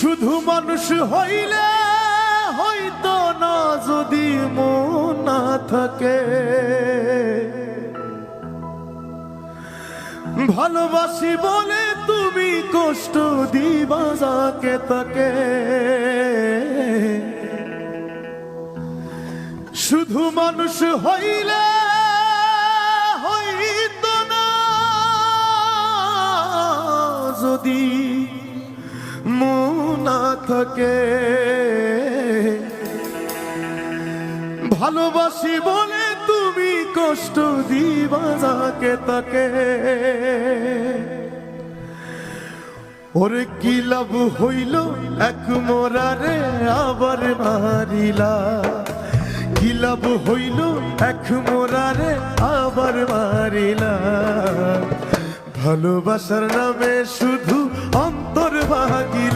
শুধু মানুষ হইলে হইতো না যদি মন না থাকে, ভালোবাসি বলে তুমি কষ্ট দিবা যাকে তাকে। শুধু মানুষ হইলে হইতো না যদি মন না থাকে, ভালোবাসি বলে তুমি কষ্ট দিবা যাকে তাকে। ওরে কি লাভ হইল এক মোরারে আবার মারিলা, কি লাভ হইল এক মোরারে আবার মারিলা। ভালোবাসার নামে শুধু অন্তর ভাগিলা।